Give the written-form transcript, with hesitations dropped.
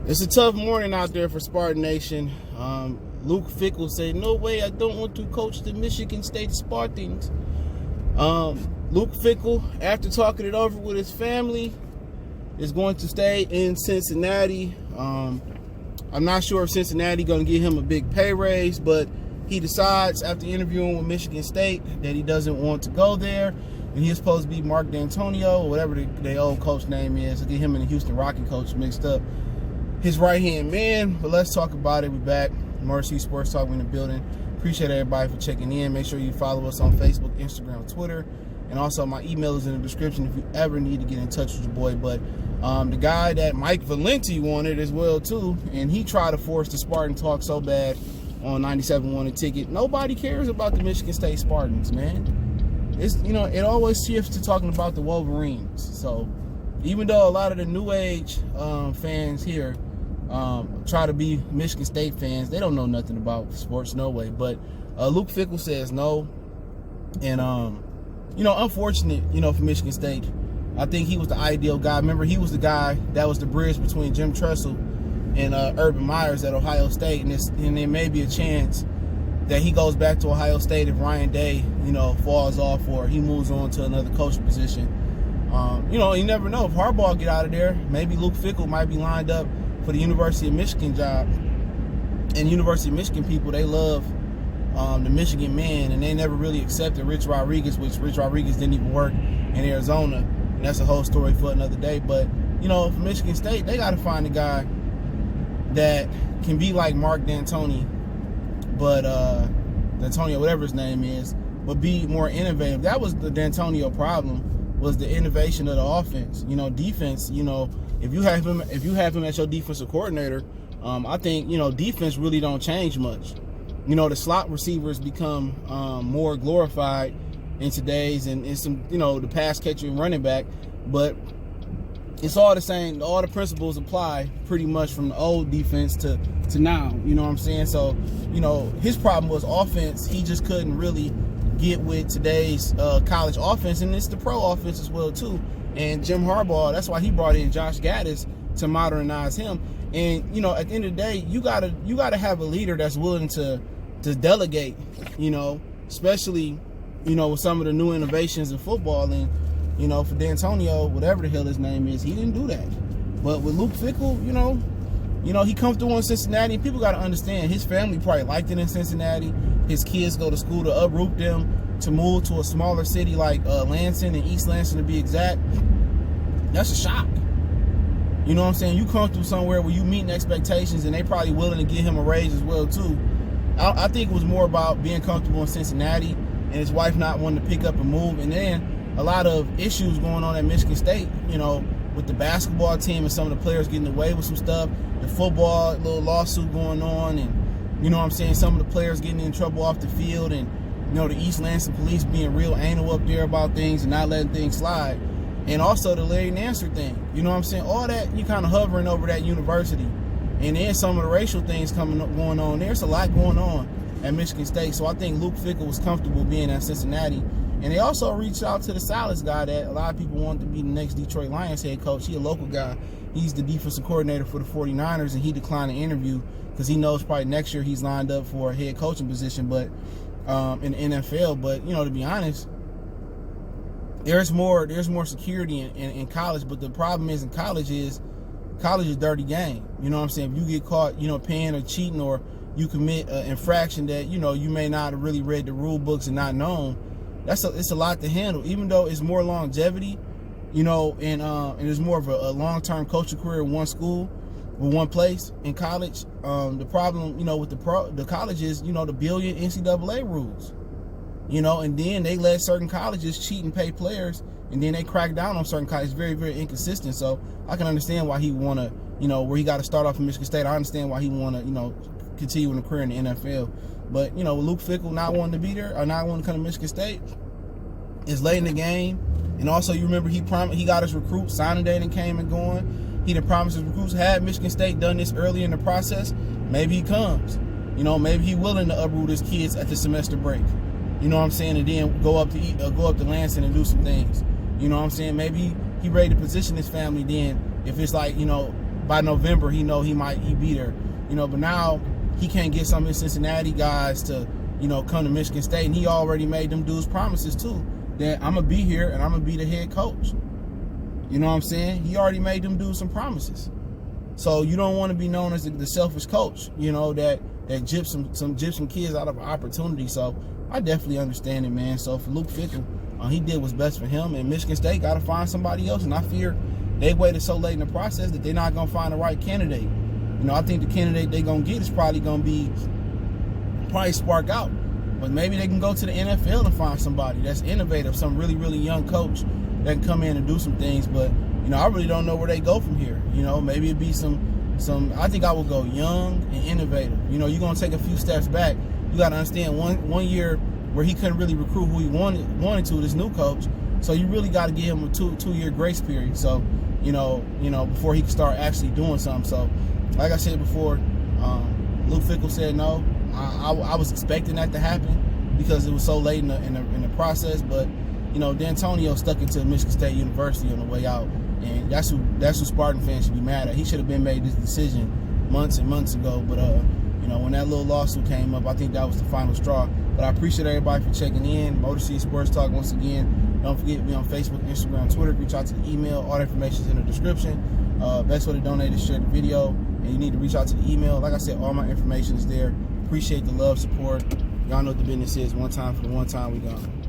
It's a tough morning out there for Spartan Nation. Luke Fickell said, "No way, I don't want to coach the Michigan State Spartans." Luke Fickell, after talking it over with his family, is going to stay in Cincinnati. I'm not sure if Cincinnati going to give him a big pay raise, but he decides after interviewing with Michigan State that he doesn't want to go there. And he's supposed to be Mark D'Antonio, or whatever the old coach name is. I'll get him and the Houston Rocket coach mixed up. His right-hand man, but let's talk about it. We're back. Mercy Sports Talk in the building. Appreciate everybody for checking in. Make sure you follow us on Facebook, Instagram, Twitter. And also my email is in the description if you ever need to get in touch with your boy. But the guy that Mike Valenti wanted as well, too, and he tried to force the Spartan talk so bad on 97.1 a ticket. Nobody cares about the Michigan State Spartans, man. It's, it always shifts to talking about the Wolverines. So even though a lot of the new age fans here try to be Michigan State fans, they don't know nothing about sports, no way. But Luke Fickell says no. And, unfortunate, for Michigan State. I think he was the ideal guy. Remember, he was the guy that was the bridge between Jim Tressel and Urban Myers at Ohio State. And there may be a chance that he goes back to Ohio State if Ryan Day, falls off or he moves on to another coaching position. You never know. If Harbaugh get out of there, maybe Luke Fickell might be lined up for the University of Michigan job. And University of Michigan people, they love the Michigan man, and they never really accepted Rich Rodriguez, which Rich Rodriguez didn't even work in Arizona. And that's a whole story for another day. But, for Michigan State, they got to find a guy that can be like Mark D'Antoni, but D'Antonio, whatever his name is, but be more innovative. That was the D'Antonio problem, was the innovation of the offense. Defense, if you have him as your defensive coordinator, I think, defense really don't change much. The slot receivers become more glorified in today's, and some, the pass catcher and running back, but it's all the same. All the principles apply pretty much from the old defense to now. You know what I'm saying? So, his problem was offense. He just couldn't really get with today's college offense, and it's the pro offense as well too. And Jim Harbaugh, that's why he brought in Josh Gaddis to modernize him. And at the end of the day, you gotta have a leader that's willing to delegate. Especially with some of the new innovations in football. And for D'Antonio, whatever the hell his name is, he didn't do that. But with Luke Fickell, he comfortable in Cincinnati. And people got to understand, his family probably liked it in Cincinnati. His kids go to school, to uproot them to move to a smaller city like Lansing and East Lansing to be exact. That's a shock. You know what I'm saying? You comfortable somewhere where you meeting expectations, and they probably willing to give him a raise as well too. I think it was more about being comfortable in Cincinnati and his wife not wanting to pick up and move, and then a lot of issues going on at Michigan State, with the basketball team and some of the players getting away with some stuff, the football little lawsuit going on, and some of the players getting in trouble off the field, and the East Lansing police being real anal up there about things and not letting things slide. And also the Larry Nassar thing. All that, you kind of hovering over that university. And then some of the racial things going on. There's a lot going on at Michigan State. So I think Luke Fickell was comfortable being at Cincinnati. And they also reached out to the Salas guy that a lot of people want to be the next Detroit Lions head coach. He a local guy. He's the defensive coordinator for the 49ers, and he declined the interview because he knows probably next year he's lined up for a head coaching position, but in the NFL. But, to be honest, there's more security in college, but the problem is in college is a dirty game. If you get caught, paying or cheating, or you commit an infraction that, you may not have really read the rule books and not known, it's a lot to handle. Even though it's more longevity, and there's more of a long-term coaching career in one school or one place in college. The problem, with the colleges, the billion NCAA rules. And then they let certain colleges cheat and pay players, and then they crack down on certain colleges. Very, very inconsistent. So I can understand why he want to, where he got to start off in Michigan State. I understand why he want to, continue in a career in the NFL. But, with Luke Fickell not wanting to be there or not wanting to come to Michigan State, it's late in the game. And also, you remember he got his recruits, signing day and came and going. He done promised his recruits. Had Michigan State done this early in the process, maybe he comes. Maybe he willing to uproot his kids at the semester break. And then go up to Lansing and do some things. Maybe he ready to position his family then, if it's like, by November he be there, you know. But now he can't get some of his Cincinnati guys to, you know, come to Michigan State, and he already made them dudes promises too that I'm gonna be here and I'm gonna be the head coach. You know what I'm saying? He already made them dudes some promises. So you don't want to be known as the selfish coach, you know, that gyps some kids out of an opportunity. So I definitely understand it, man. So for Luke Fickell, he did what's best for him, and Michigan State got to find somebody else. And I fear they waited so late in the process that they're not going to find the right candidate. You know, I think the candidate they're going to get is probably going to be spark out. But maybe they can go to the NFL and find somebody that's innovative, some really, really young coach that can come in and do some things. But, you know, I really don't know where they go from here. You know, maybe it'd be some I think I would go young and innovative. You know, you're going to take a few steps back. You got to understand one year where he couldn't really recruit who he wanted to, this new coach. So you really got to give him a two-year grace period. So, you know, before he can start actually doing something. So, like I said before, Luke Fickell said no. I was expecting that to happen because it was so late in the process. But, you know, D'Antonio stuck into Michigan State University on the way out. And that's who Spartan fans should be mad at. He should have been made this decision months and months ago. But, you know, when that little lawsuit came up, I think that was the final straw. But I appreciate everybody for checking in. Motor City Sports Talk once again. Don't forget to be on Facebook, Instagram, Twitter. Reach out to the email. All the information is in the description. Best way to donate is share the video. And you need to reach out to the email. Like I said, all my information is there. Appreciate the love, support. Y'all know what the business is. One time for the one time, we gone.